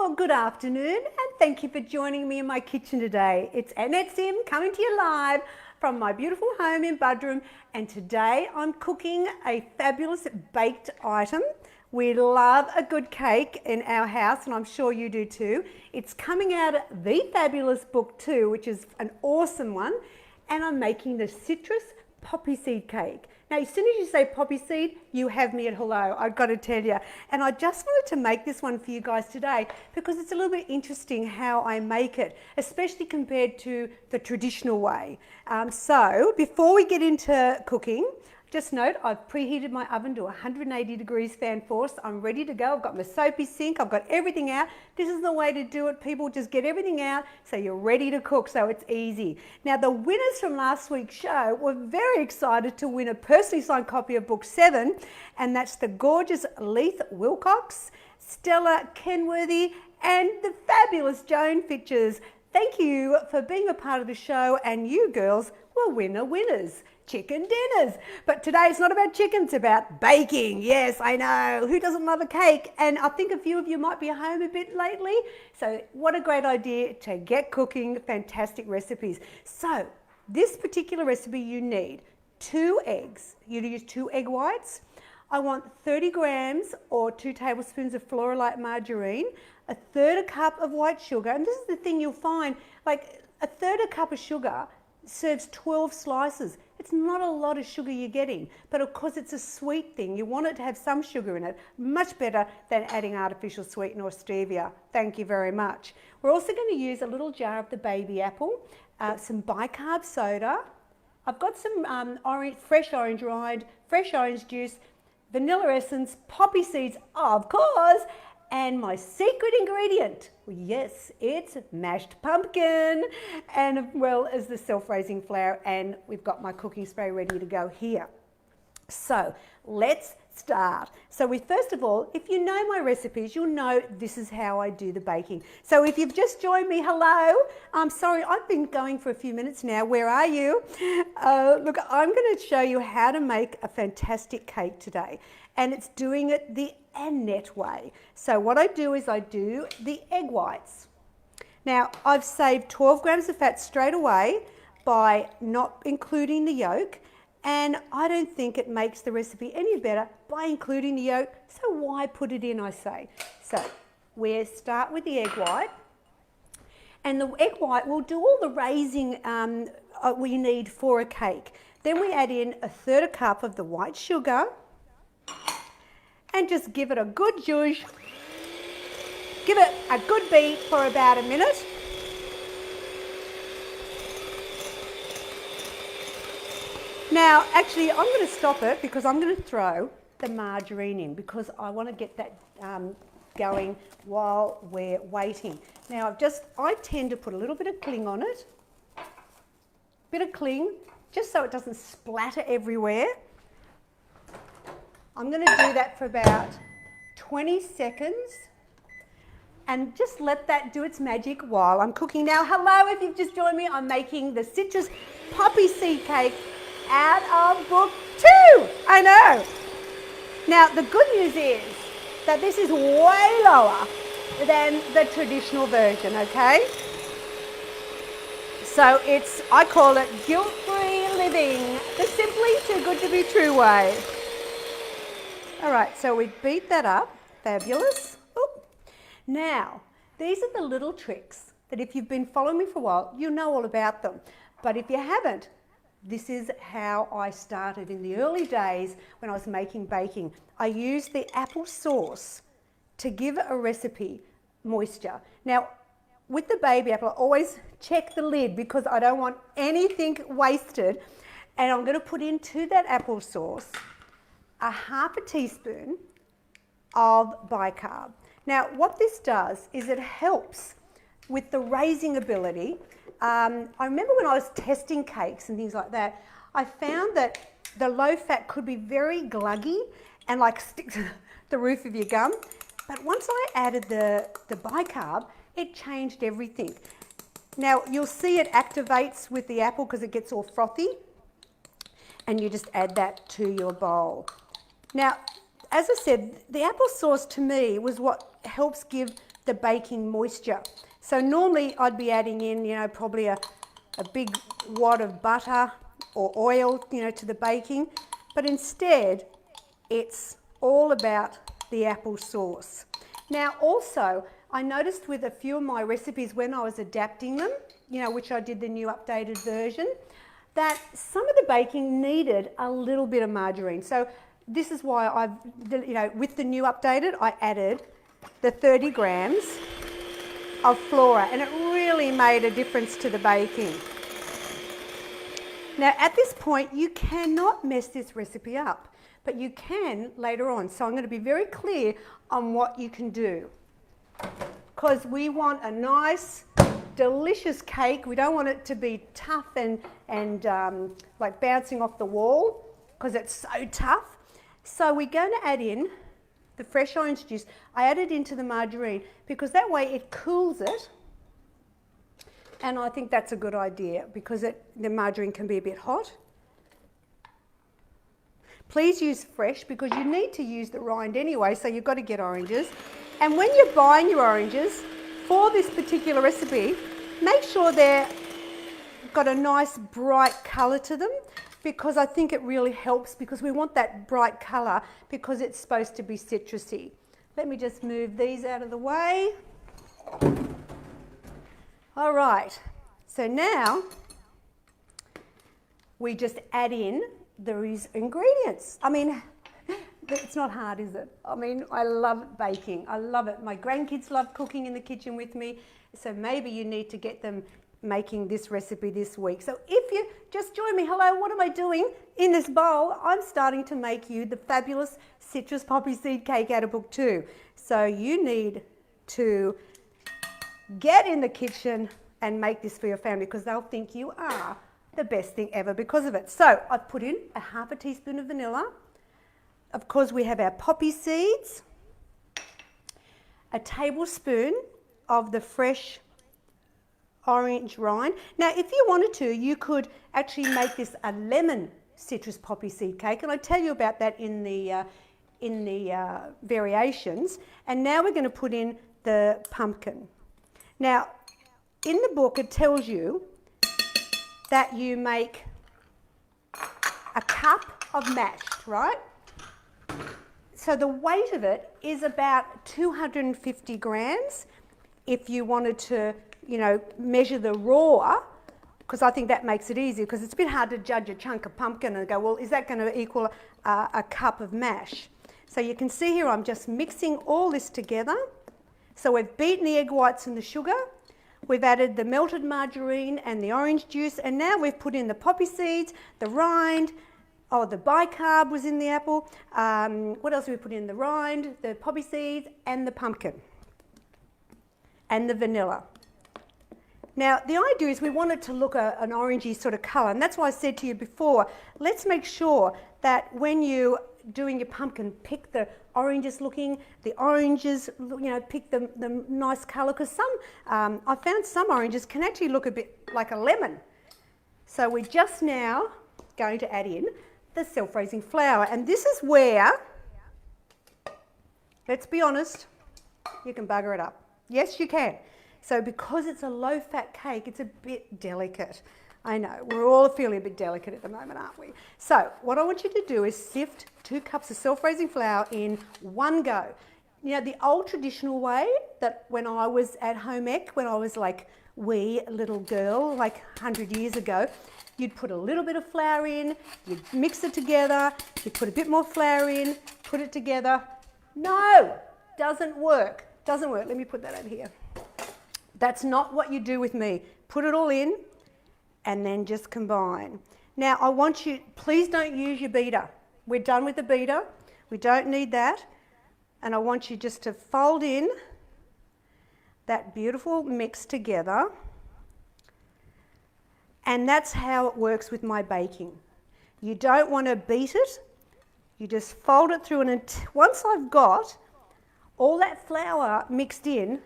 Well, good afternoon and thank you for joining me in my kitchen today. It's Annette Sym coming to you live from my beautiful home in Budrum, and today I'm cooking a fabulous baked item. We love a good cake in our house and I'm sure you do too. It's coming out of the fabulous book too, which is an awesome one, and I'm making the citrus poppy seed cake. Now, as soon as you say poppy seed, you have me at hello, I've got to tell you. And I just wanted to make this one for you guys today because it's a little bit interesting how I make it, especially compared to the traditional way. So before we get into cooking, just note I've preheated my oven to 180 degrees fan force. I'm ready to go. I've got my soapy sink. I've got everything out. This is the way to do it, people. Just get everything out so you're ready to cook, so it's easy. Now, the winners from last week's show were very excited to win a personally signed copy of Book 7, and that's the gorgeous Leith Wilcox, Stella Kenworthy, and the fabulous Joan Fitches. Thank you for being a part of the show, and you girls were winners. Chicken dinners. But today it's not about chicken, it's about baking. Yes, I know. Who doesn't love a cake? And I think a few of you might be home a bit lately. So what a great idea to get cooking fantastic recipes. So this particular recipe, you need 2 eggs. You use 2 egg whites. I want 30 grams or 2 tablespoons of Floralite margarine, 1/3 cup of white sugar. And this is the thing you'll find, like 1/3 cup of sugar serves 12 slices. It's not a lot of sugar you're getting, but of course it's a sweet thing. You want it to have some sugar in it, much better than adding artificial sweetener or stevia. Thank you very much. We're also going to use a little jar of the baby apple, some bicarb soda. I've got some fresh orange rind, fresh orange juice, vanilla essence, poppy seeds, of course, and my secret ingredient, yes, it's mashed pumpkin, and as well as the self-raising flour, and we've got my cooking spray ready to go here. So let's start. So first of all, if you know my recipes, you'll know this is how I do the baking. So if you've just joined me, hello. I'm sorry, I've been going for a few minutes now. Where are you? Look, I'm going to show you how to make a fantastic cake today, and it's doing it the Annette way. So what I do is I do the egg whites. Now, I've saved 12 grams of fat straight away by not including the yolk, and I don't think it makes the recipe any better by including the yolk, so why put it in, I say. So we start with the egg white, and the egg white will do all the raising we need for a cake. Then we add in 1/3 cup of the white sugar, and just give it a good zhuzh. Give it a good beat for about a minute. Now, actually, I'm going to stop it because I'm going to throw the margarine in because I want to get that going while we're waiting. Now, I tend to put a little bit of cling on it. Bit of cling, just so it doesn't splatter everywhere. I'm going to do that for about 20 seconds and just let that do its magic while I'm cooking. Now, hello, if you've just joined me, I'm making the citrus poppy seed cake out of book 2. I know. Now, the good news is that this is way lower than the traditional version, okay? So I call it guilt-free living, the simply too good to be true way. All right, so we beat that up. Fabulous. Ooh. Now, these are the little tricks that if you've been following me for a while, you know all about them. But if you haven't, this is how I started in the early days when I was making baking. I used the apple sauce to give a recipe moisture. Now, with the baby apple, I always check the lid because I don't want anything wasted. And I'm going to put into that apple sauce 1/2 teaspoon of bicarb. Now, what this does is it helps with the raising ability. I remember when I was testing cakes and things like that, I found that the low fat could be very gluggy and like stick to the roof of your gum. But once I added the bicarb, it changed everything. Now, you'll see it activates with the apple because it gets all frothy, and you just add that to your bowl. Now, as I said, the applesauce to me was what helps give the baking moisture. So normally I'd be adding in, you know, probably a big wad of butter or oil, you know, to the baking, but instead it's all about the apple sauce. Now also, I noticed with a few of my recipes when I was adapting them, you know, which I did the new updated version, that some of the baking needed a little bit of margarine. So this is why I've, you know, with the new updated, I added the 30 grams of flour, and it really made a difference to the baking. Now at this point, you cannot mess this recipe up, but you can later on. So I'm going to be very clear on what you can do, because we want a nice, delicious cake. We don't want it to be tough and like bouncing off the wall, because it's so tough. So we're going to add in the fresh orange juice. I added into the margarine because that way it cools it, and I think that's a good idea because the margarine can be a bit hot. Please use fresh because you need to use the rind anyway, so you've got to get oranges. And when you're buying your oranges for this particular recipe, make sure they've got a nice bright colour to them, because I think it really helps, because we want that bright colour because it's supposed to be citrusy. Let me just move these out of the way. All right, so now we just add in these ingredients. I mean, it's not hard, is it? I mean, I love baking. I love it. My grandkids love cooking in the kitchen with me, so maybe you need to get them making this recipe this week. So if you just join me, hello, what am I doing? In this bowl, I'm starting to make you the fabulous citrus poppy seed cake out of book 2. So you need to get in the kitchen and make this for your family, because they'll think you are the best thing ever because of it. So I've put in a half a teaspoon of vanilla. Of course, we have our poppy seeds, a tablespoon of the fresh orange rind. Now, if you wanted to, you could actually make this a lemon citrus poppy seed cake, and I'll tell you about that in the variations. And now we're going to put in the pumpkin. Now, in the book, it tells you that you make a cup of mashed, right? So the weight of it is about 250 grams. If you wanted to, you know, measure the raw, because I think that makes it easier, because it's a bit hard to judge a chunk of pumpkin and go, well, is that going to equal a cup of mash? So you can see here I'm just mixing all this together. So we've beaten the egg whites and the sugar. We've added the melted margarine and the orange juice, and now we've put in the poppy seeds, the rind. Oh, the bicarb was in the apple. What else did we put in? The rind, the poppy seeds, and the pumpkin, and the vanilla. Now, the idea is we want it to look an orangey sort of colour, and that's why I said to you before, let's make sure that when you're doing your pumpkin, pick the oranges looking, the oranges, you know, pick the nice colour, because some, I found some oranges can actually look a bit like a lemon. So we're just now going to add in the self-raising flour, and this is where, let's be honest, you can bugger it up. Yes, you can. So because it's a low-fat cake, it's a bit delicate. I know, we're all feeling a bit delicate at the moment, aren't we? So what I want you to do is sift 2 cups of self-raising flour in one go. You know, the old traditional way that when I was at home ec, when I was like wee little girl, like 100 years ago, you'd put a little bit of flour in, you'd mix it together, you'd put a bit more flour in, put it together. No, doesn't work. Doesn't work. Let me put that over here. That's not what you do with me. Put it all in and then just combine. Now I want you, please don't use your beater. We're done with the beater. We don't need that. And I want you just to fold in that beautiful mix together. And that's how it works with my baking. You don't want to beat it. You just fold it through, and once I've got all that flour mixed in,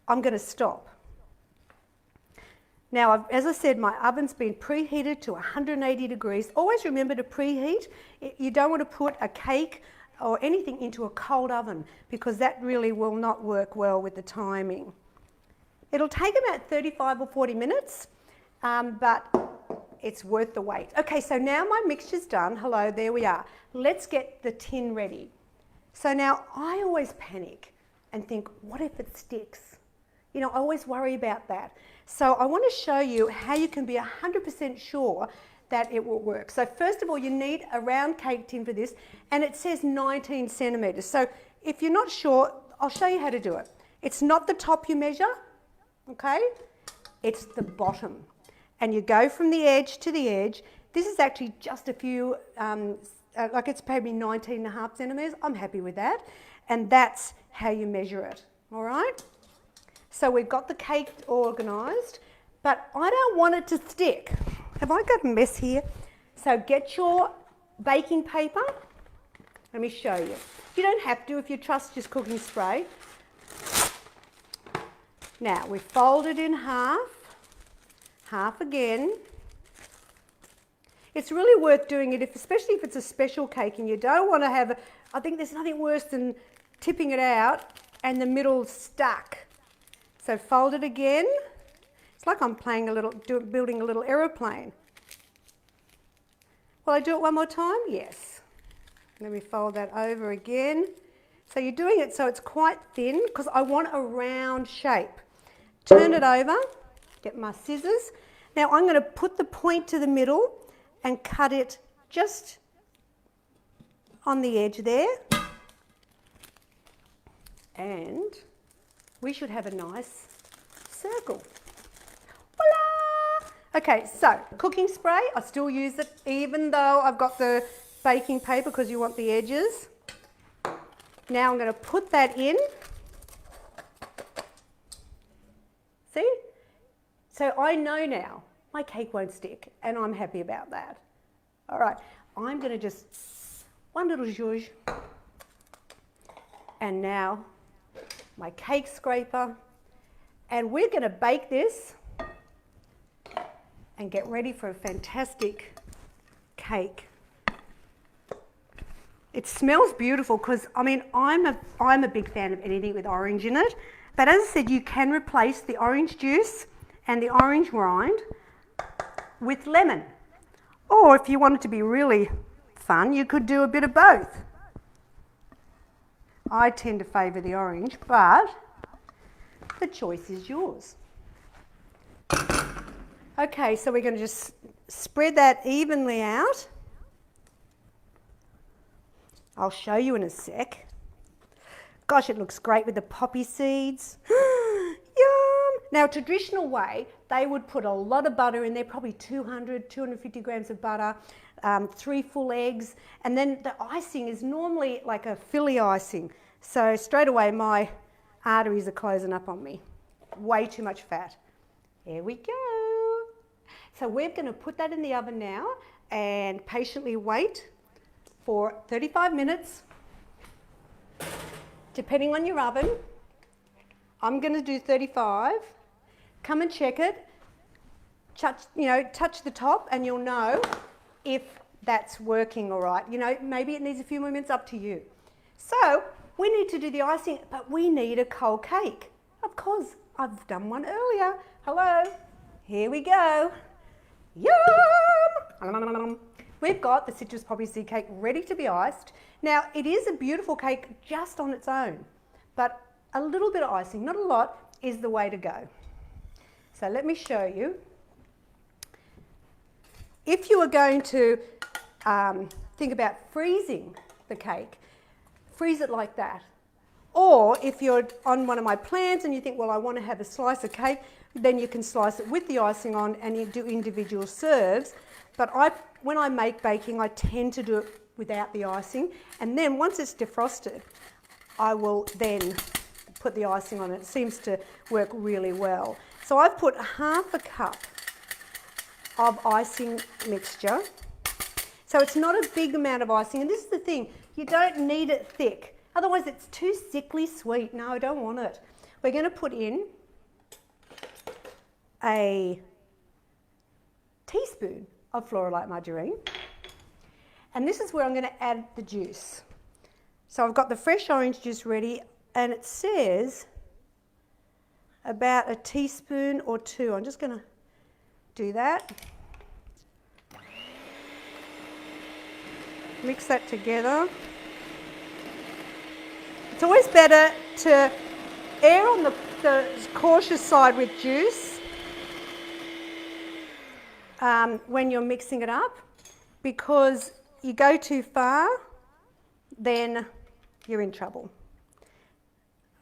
I'm going to stop. Now, as I said, my oven's been preheated to 180 degrees. Always remember to preheat. You don't want to put a cake or anything into a cold oven, because that really will not work well with the timing. It'll take about 35 or 40 minutes, but it's worth the wait. Okay, so now my mixture's done. Hello, there we are. Let's get the tin ready. So now I always panic and think, what if it sticks? You know, I always worry about that. So I want to show you how you can be 100% sure that it will work. So first of all, you need a round cake tin for this, and it says 19 centimetres. So if you're not sure, I'll show you how to do it. It's not the top you measure, okay? It's the bottom. And you go from the edge to the edge. This is actually just a few, like it's maybe 19.5 centimetres. I'm happy with that. And that's how you measure it, all right? So we've got the cake organised, but I don't want it to stick. Have I got a mess here? So get your baking paper. Let me show you. You don't have to if you trust just cooking spray. Now we fold it in half, half again. It's really worth doing it, especially if it's a special cake and you don't want to have, I think there's nothing worse than tipping it out and the middle stuck. So fold it again. It's like I'm playing building a little aeroplane. Will I do it one more time? Yes. Let me fold that over again. So you're doing it so it's quite thin because I want a round shape. Turn it over, get my scissors. Now I'm going to put the point to the middle and cut it just on the edge there. And we should have a nice circle. Voila! Okay, so cooking spray, I still use it even though I've got the baking paper because you want the edges. Now I'm going to put that in. See? So I know now my cake won't stick and I'm happy about that. All right, I'm going to just, one little zhuzh. And now my cake scraper. And we're going to bake this and get ready for a fantastic cake. It smells beautiful because, I mean, I'm a big fan of anything with orange in it. But as I said, you can replace the orange juice and the orange rind with lemon. Or if you want it to be really fun, you could do a bit of both. I tend to favour the orange, but the choice is yours. Okay, so we're going to just spread that evenly out. I'll show you in a sec. Gosh, it looks great with the poppy seeds. Yum! Now, a traditional way, they would put a lot of butter in there, probably 200, 250 grams of butter, 3 full eggs, and then the icing is normally like a Philly icing. So straight away, my arteries are closing up on me. Way too much fat. Here we go. So we're going to put that in the oven now and patiently wait for 35 minutes, depending on your oven. I'm going to do 35. Come and check it. Touch the top and you'll know if that's working all right. You know, maybe it needs a few more minutes, up to you. So we need to do the icing, but we need a cold cake. Of course, I've done one earlier. Hello, here we go. Yum! We've got the citrus poppy seed cake ready to be iced. Now, it is a beautiful cake just on its own, but a little bit of icing, not a lot, is the way to go. So let me show you. If you are going to think about freezing the cake, freeze it like that. Or if you're on one of my plans and you think, well, I want to have a slice of cake, then you can slice it with the icing on and you do individual serves. But when I make baking, I tend to do it without the icing. And then once it's defrosted, I will then put the icing on it. It seems to work really well. So I've put half a cup of icing mixture. So it's not a big amount of icing. And this is the thing, you don't need it thick. Otherwise it's too sickly sweet. No, I don't want it. We're going to put in a teaspoon of Floralite margarine. And this is where I'm going to add the juice. So I've got the fresh orange juice ready, and it says about a teaspoon or two. I'm just going to do that. Mix that together. It's always better to err on the cautious side with juice when you're mixing it up, because you go too far, then you're in trouble.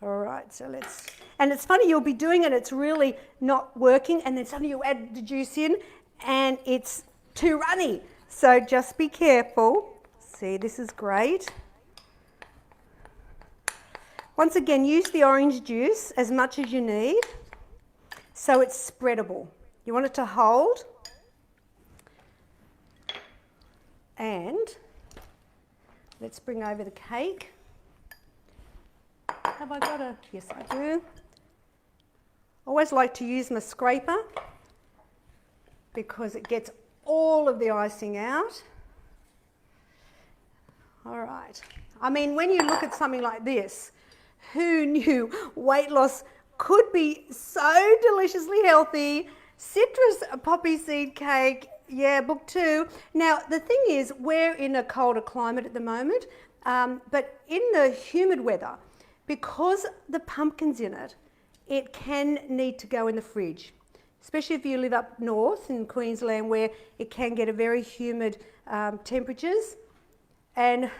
All right, so let's, and it's funny, you'll be doing it, it's really not working, and then suddenly you add the juice in and it's too runny. So just be careful. See, this is great. Once again, use the orange juice as much as you need so it's spreadable. You want it to hold. And let's bring over the cake. Have I got a, yes I do. I always like to use my scraper because it gets all of the icing out. All right. I mean, when you look at something like this, who knew weight loss could be so deliciously healthy? Citrus poppy seed cake, yeah, book 2. Now, the thing is, we're in a colder climate at the moment, but in the humid weather, because the pumpkin's in it, it can need to go in the fridge, especially if you live up north in Queensland where it can get a very humid temperatures. And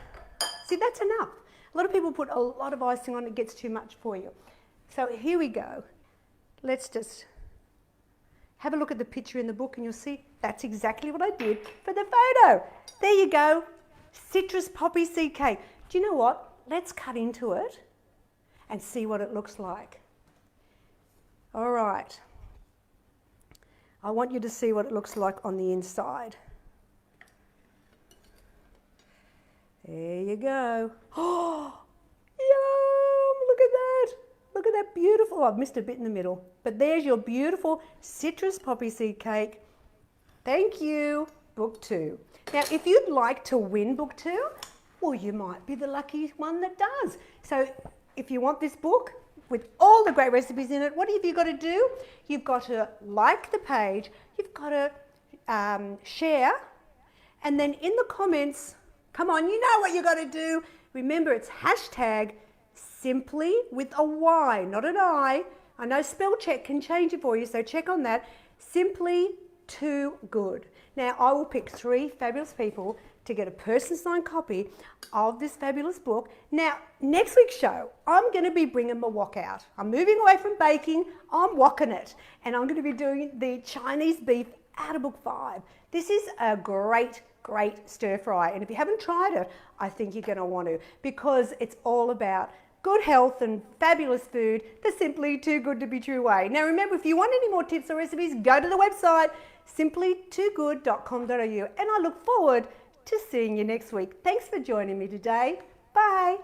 see, that's enough. A lot of people put a lot of icing on, it gets too much for you. So here we go. Let's just have a look at the picture in the book and you'll see that's exactly what I did for the photo. There you go, citrus poppy seed cake. Do you know what? Let's cut into it and see what it looks like. All right. I want you to see what it looks like on the inside. There you go. Oh, yum! Look at that. Look at that beautiful, oh, I've missed a bit in the middle, but there's your beautiful citrus poppy seed cake. Thank you, book 2. Now, if you'd like to win book 2, well, you might be the lucky one that does. So if you want this book with all the great recipes in it, what have you got to do? You've got to like the page, you've got to share, and then in the comments, come on, you know what you got to do. Remember, it's hashtag Symply with a Y, not an I. I know spell check can change it for you, so check on that. Simply Too Good. Now, I will pick 3 fabulous people to get a person-signed copy of this fabulous book. Now, next week's show, I'm going to be bringing my wok out. I'm moving away from baking, I'm wokking it. And I'm going to be doing the Chinese beef out of book 5. This is a great stir fry, and if you haven't tried it, I think you're going to want to, because it's all about good health and fabulous food the simply too good to be true way. Now remember, if you want any more tips or recipes, go to the website simplytoogood.com.au, and I look forward to seeing you next week. Thanks for joining me today. Bye.